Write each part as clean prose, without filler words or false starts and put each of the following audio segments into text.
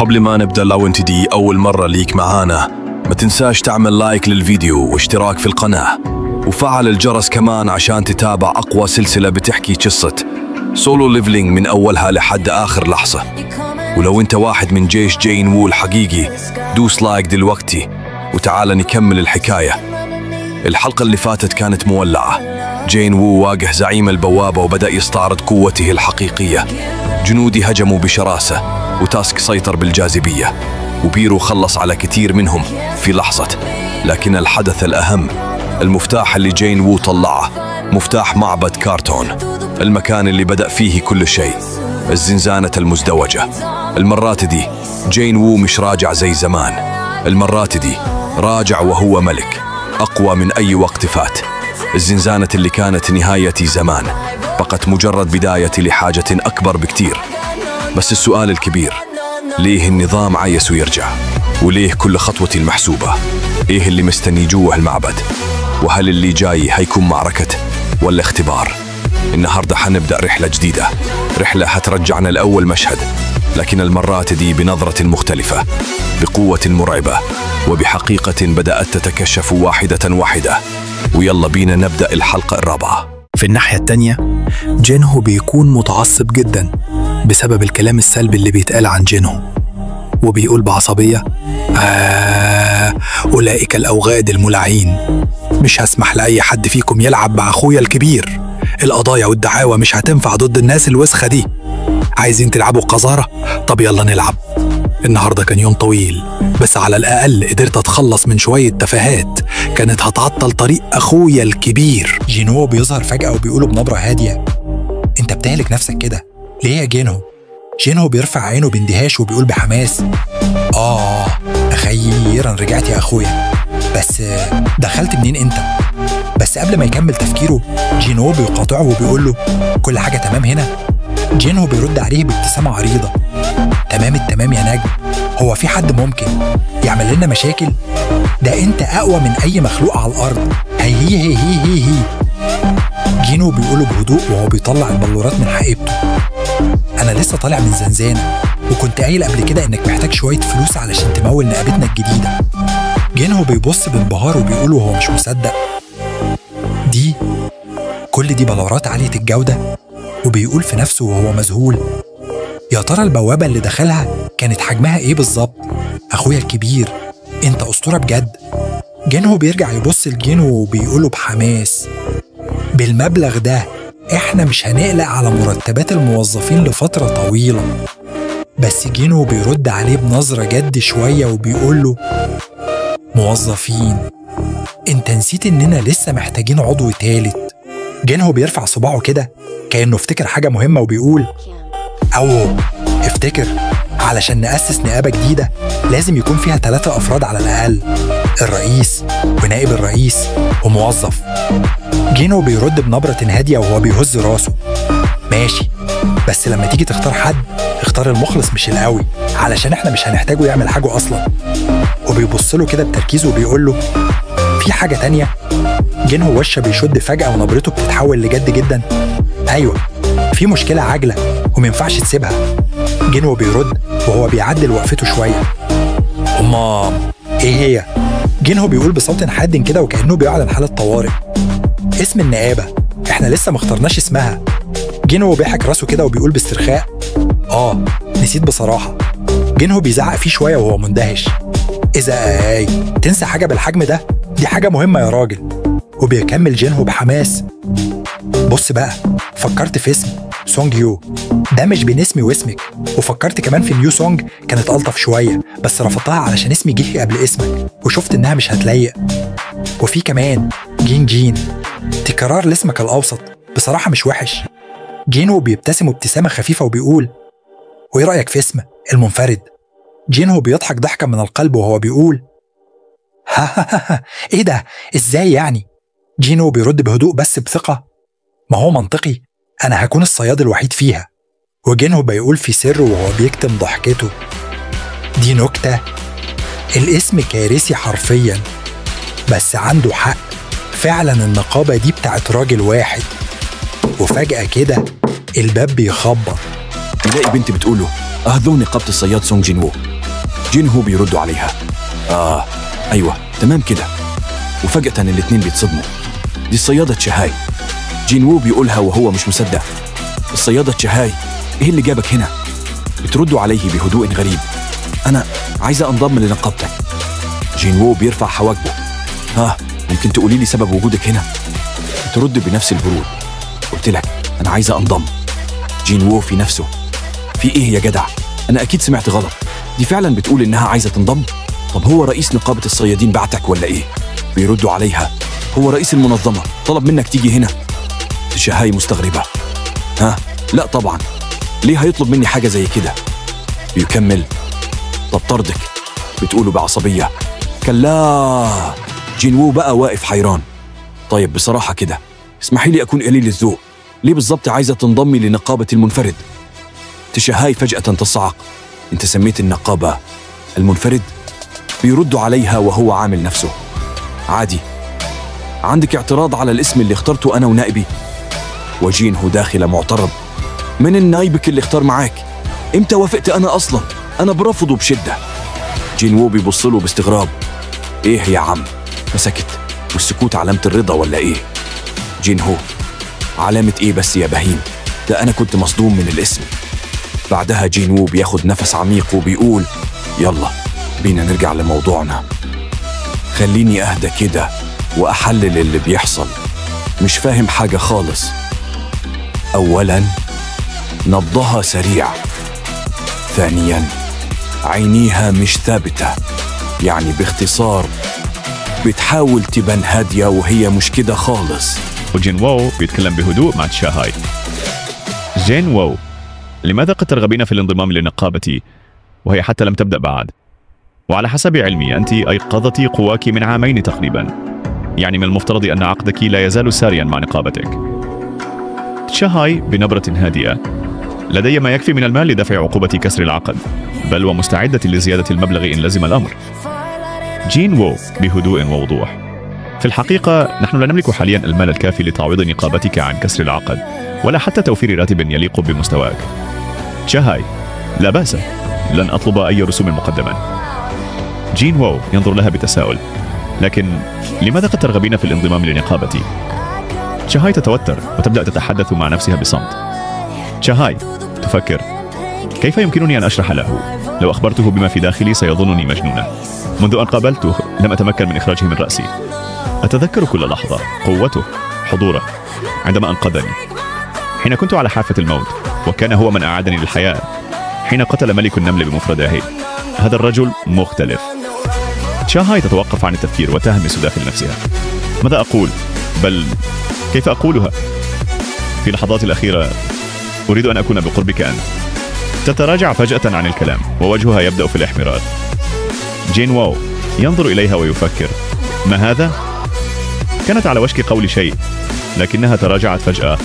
قبل ما نبدأ، لو انت دي أول مرة ليك معانا ما تنساش تعمل لايك للفيديو واشتراك في القناة وفعل الجرس كمان عشان تتابع أقوى سلسلة بتحكي قصة سولو ليفلينج من أولها لحد آخر لحظة. ولو انت واحد من جيش جين وو الحقيقي، دوس لايك دلوقتي وتعال نكمل الحكاية. الحلقة اللي فاتت كانت مولعة. جين وو واجه زعيم البوابة وبدأ يستعرض قوته الحقيقية. جنودي هجموا بشراسة وتاسك سيطر بالجاذبية، وبيرو خلص على كثير منهم في لحظة. لكن الحدث الأهم، المفتاح اللي جين وو طلعه، مفتاح معبد كارتون، المكان اللي بدأ فيه كل شيء، الزنزانة المزدوجة. المرات دي جين وو مش راجع زي زمان، المرات دي راجع وهو ملك أقوى من أي وقت فات. الزنزانة اللي كانت نهايتي زمان بقت مجرد بدايتي لحاجة أكبر بكتير. بس السؤال الكبير، ليه النظام عايز يرجع؟ وليه كل خطوتي المحسوبة؟ إيه اللي مستني جوه المعبد؟ وهل اللي جاي هيكون معركة ولا اختبار؟ النهاردة حنبدأ رحلة جديدة، رحلة هترجعنا لأول مشهد، لكن المرات دي بنظرة مختلفة، بقوة مرعبة، وبحقيقة بدأت تتكشف واحدة واحدة. ويلا بينا نبدأ الحلقة الرابعة. في الناحية التانية، جينهو بيكون متعصب جدا بسبب الكلام السلبي اللي بيتقال عن جينهو، وبيقول بعصبية: أولئك الأوغاد الملعين، مش هسمح لأي حد فيكم يلعب مع أخويا الكبير. القضايا والدعاوى مش هتنفع ضد الناس الوسخة دي. عايزين تلعبوا قذارة؟ طب يلا نلعب. النهاردة كان يوم طويل، بس على الأقل قدرت أتخلص من شوية تفاهات كانت هتعطل طريق أخويا الكبير. جينهو بيظهر فجأة وبيقوله بنبرة هادية: أنت بتهلك نفسك كده ليه يا جينهو؟ جينهو بيرفع عينه باندهاش وبيقول بحماس: أخيرا رجعت يا أخويا، بس دخلت منين أنت؟ بس قبل ما يكمل تفكيره، جينهو بيقاطعه وبيقول له: كل حاجة تمام هنا؟ جينهو بيرد عليه بابتسامة عريضة: تمام التمام يا نجم، هو في حد ممكن يعمل لنا مشاكل؟ ده انت اقوى من اي مخلوق على الارض. هي جينهو بيقوله بهدوء وهو بيطلع البلورات من حقيبته: انا لسه طالع من زنزانة، وكنت قايل قبل كده انك محتاج شوية فلوس علشان تمول نقابتنا الجديدة. جينهو بيبص بانبهار وبيقوله وهو مش مصدق: كل دي بلورات عالية الجودة؟ وبيقول في نفسه وهو مذهول: يا ترى البوابة اللي دخلها كانت حجمها ايه بالظبط؟ اخويا الكبير، انت اسطورة بجد. جينهو بيرجع يبص لجينهو وبيقوله بحماس: بالمبلغ ده احنا مش هنقلق على مرتبات الموظفين لفترة طويلة. بس جينهو بيرد عليه بنظرة جد شوية وبيقوله: موظفين؟ انت نسيت اننا لسه محتاجين عضو تالت. جينهو بيرفع صباعه كده كأنه افتكر حاجة مهمة وبيقول: افتكر، علشان نأسس نقابة جديدة لازم يكون فيها 3 أفراد على الأقل، الرئيس ونائب الرئيس وموظف. جينهو بيرد بنبرة هادية وهو بيهز راسه: ماشي، بس لما تيجي تختار حد اختار المخلص مش القوي، علشان احنا مش هنحتاجه يعمل حاجة أصلا. وبيبص له كده بتركيز وبيقول له: في حاجة تانية؟ جينهو وشه بيشد فجأة ونبرته بتتحول لجد جدا: أيوة، في مشكلة عاجلة ومينفعش تسيبها. جينهو بيرد وهو بيعدل وقفته شوية: ايه هي؟ جينهو بيقول بصوت حاد كده وكأنه بيعلن حالة طوارئ: اسم النقابة، احنا لسه ما اخترناش اسمها. جينهو بيحك راسه كده وبيقول باسترخاء: نسيت بصراحة. جينهو بيزعق فيه شوية وهو مندهش: إذا تنسى حاجة بالحجم ده؟ دي حاجة مهمة يا راجل. وبيكمل جينهو بحماس: بص بقى، فكرت في اسم سونج يو، ده مش بين اسمي واسمك. وفكرت كمان في نيو سونج، كانت ألطف شوية بس رفضتها علشان اسمي جه قبل اسمك وشفت إنها مش هتليق. وفي كمان جين، تكرار لاسمك الأوسط بصراحة مش وحش. جينهو بيبتسم ابتسامة خفيفة وبيقول: وإيه رأيك في اسم المنفرد؟ جينهو بيضحك ضحكة من القلب وهو بيقول: إيه ده؟ إزاي يعني؟ جينهو بيرد بهدوء بس بثقة: ما هو منطقي، أنا هكون الصياد الوحيد فيها. وجينهو بيقول في سر وهو بيكتم ضحكته: دي نكتة، الاسم كارثي حرفيا، بس عنده حق، فعلا النقابة دي بتاعت راجل واحد. وفجأة كده الباب بيخبط. يلاقي بنت بتقوله: ذو نقابة الصياد سونغ جين وو. جين هو بيردوا عليها. أيوة تمام كده. وفجأة الاتنين بيتصدموا. دي الصيادة تشاهاي. جين وو بيقولها وهو مش مصدق. الصيادة تشاهاي، إيه اللي جابك هنا؟ بتردوا عليه بهدوء غريب. أنا عايزة أنضم لنقابتك. جين وو بيرفع حواجبه. ممكن تقولي لي سبب وجودك هنا؟ بترد بنفس البرود. قلت لك أنا عايزة أنضم. جين وو في نفسه، في إيه يا جدع؟ أنا أكيد سمعت غلط. دي فعلا بتقول إنها عايزة تنضم؟ طب هو رئيس نقابة الصيادين بعتك ولا إيه؟ بيردوا عليها. هو رئيس المنظمة طلب منك تيجي هنا. تشاهاي مستغربة. لا طبعا، ليه هيطلب مني حاجة زي كده؟ بيكمل. طب طردك. بتقوله بعصبية. كلا. جين وو بقى واقف حيران. طيب بصراحة كده، اسمحي لي أكون قليل الذوق، ليه بالظبط عايزة تنضمي لنقابة المنفرد؟ تشاهاي فجأة تصعق. انت سميت النقابة المنفرد؟ بيردوا عليها وهو عامل نفسه عادي. عندك اعتراض على الاسم اللي اخترته أنا ونائبي؟ وجين هو داخل معترض. من النايبك اللي اختار معاك؟ امتى وافقت أنا أصلا؟ أنا برفضه بشدة. جين وو بيبصله باستغراب. ايه يا عم؟ فسكت. والسكوت علامة الرضا ولا ايه؟ جين هو. علامة ايه بس يا بهيم؟ ده أنا كنت مصدوم من الاسم. بعدها جين وو بياخد نفس عميق وبيقول يلا بينا نرجع لموضوعنا. خليني أهدى كده وأحلل اللي بيحصل. مش فاهم حاجة خالص. أولاً نبضها سريع. ثانياً عينيها مش ثابتة، يعني باختصار بتحاول تبان هادية وهي مش كده خالص. وجين وو بيتكلم بهدوء مع تشاهاي. جين وو، لماذا قد ترغبين في الانضمام لنقابتي وهي حتى لم تبدأ بعد؟ وعلى حسب علمي أنت أيقظت قواك من عامين تقريبا، يعني من المفترض أن عقدك لا يزال ساريا مع نقابتك. تشاهاي بنبرة هادئة. لدي ما يكفي من المال لدفع عقوبة كسر العقد، بل ومستعدة لزيادة المبلغ إن لزم الأمر. جين وو بهدوء ووضوح. في الحقيقة نحن لا نملك حاليا المال الكافي لتعويض نقابتك عن كسر العقد، ولا حتى توفير راتب يليق بمستواك. تشاهاي، لا بأس، لن أطلب أي رسوم مقدما. جين وو ينظر لها بتساؤل. لكن لماذا قد ترغبين في الانضمام لنقابتي؟ تشاهاي تتوتر وتبدأ تتحدث مع نفسها بصمت. تشاهاي تفكر، كيف يمكنني أن أشرح له؟ لو أخبرته بما في داخلي سيظنني مجنونا. منذ أن قابلته لم أتمكن من إخراجه من رأسي. أتذكر كل لحظة، قوته، حضوره، عندما أنقذني حين كنت على حافة الموت، وكان هو من أعادني للحياة حين قتل ملك النمل بمفرده. هذا الرجل مختلف. تشاهاي تتوقف عن التفكير وتهمس داخل نفسها. ماذا أقول؟ بل كيف أقولها؟ في اللحظات الأخيرة أريد أن أكون بقربك أنت. تتراجع فجأة عن الكلام ووجهها يبدأ في الاحمرار. جين وو ينظر إليها ويفكر، ما هذا؟ كانت على وشك قول شيء، لكنها تراجعت فجأة.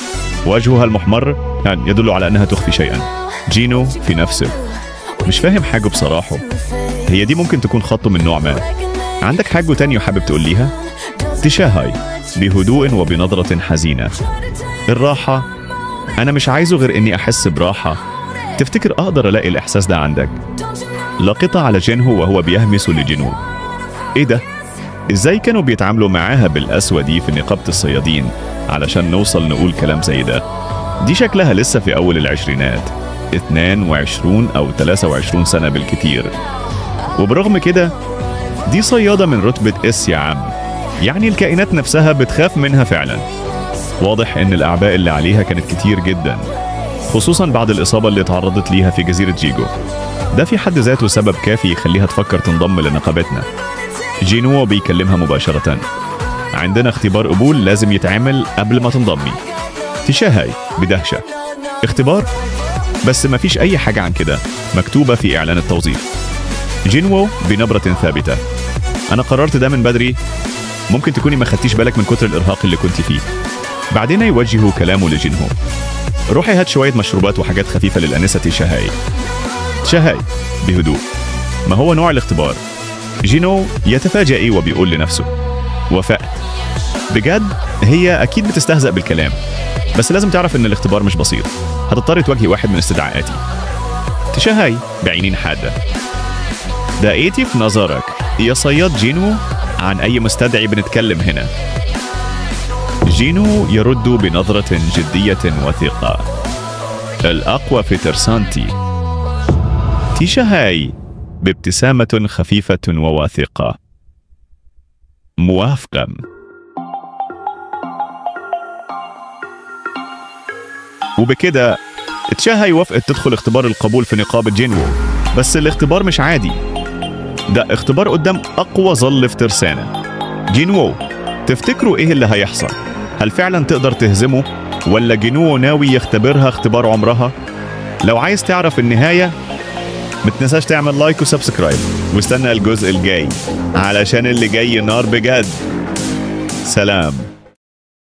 وجهها المحمر كان يدل على أنها تخفي شيئا. جينو في نفسه، مش فاهم حاجة بصراحة. هي دي ممكن تكون خط من نوع ما. عندك حاجة تانية حابب تقول ليها؟ تشاهاي بهدوء وبنظرة حزينة. الراحة، أنا مش عايزه غير إني أحس براحة. تفتكر أقدر ألاقي الإحساس ده عندك؟ لقط على جينهو وهو بيهمس لجينو. إيه ده؟ إزاي كانوا بيتعاملوا معاها بالقسوة دي في نقابة الصيادين علشان نوصل نقول كلام زي ده؟ دي شكلها لسه في أول العشرينات، 22 أو 23 سنة بالكثير. وبرغم كده دي صيادة من رتبة اس يا عم، يعني الكائنات نفسها بتخاف منها فعلا. واضح إن الأعباء اللي عليها كانت كتير جدا، خصوصا بعد الإصابة اللي تعرضت ليها في جزيرة جيجو. ده في حد ذاته سبب كافي يخليها تفكر تنضم لنقابتنا. جينو بيكلمها مباشرة. عندنا اختبار قبول لازم يتعمل قبل ما تنضمي. تشاهاي بدهشة. اختبار؟ بس ما فيش أي حاجة عن كده مكتوبة في إعلان التوظيف. جينو بنبرة ثابتة. أنا قررت ده من بدري، ممكن تكوني ما خدتيش بالك من كتر الإرهاق اللي كنت فيه. بعدين يوجه كلامه لجينو. روحي هات شوية مشروبات وحاجات خفيفة للأنسة شاهاي. شاهاي بهدوء، ما هو نوع الاختبار؟ جينو يتفاجئ وبيقول لنفسه، وفاء بجد هي أكيد بتستهزأ بالكلام، بس لازم تعرف إن الاختبار مش بسيط، هتضطري تواجهي واحد من استدعاءاتي. تشهاي بعينين حادة. دقيتي في نظرك يا صياد جينو عن أي مستدعي بنتكلم هنا؟ جينو يرد بنظرة جدية وثقة. الأقوى في ترسانتي. تشهاي بابتسامة خفيفة وواثقة. موافقا. وبكده تشهاي وافقت تدخل اختبار القبول في نقابة جينوو. بس الاختبار مش عادي، ده اختبار قدام أقوى ظل في ترسانة. جينوو، تفتكروا إيه اللي هيحصل؟ هل فعلا تقدر تهزمه؟ ولا جينوو ناوي يختبرها اختبار عمرها؟ لو عايز تعرف النهاية متنساش تعمل لايك وسبسكرايب، واستنى الجزء الجاي علشان اللي جاي نار بجد. سلام.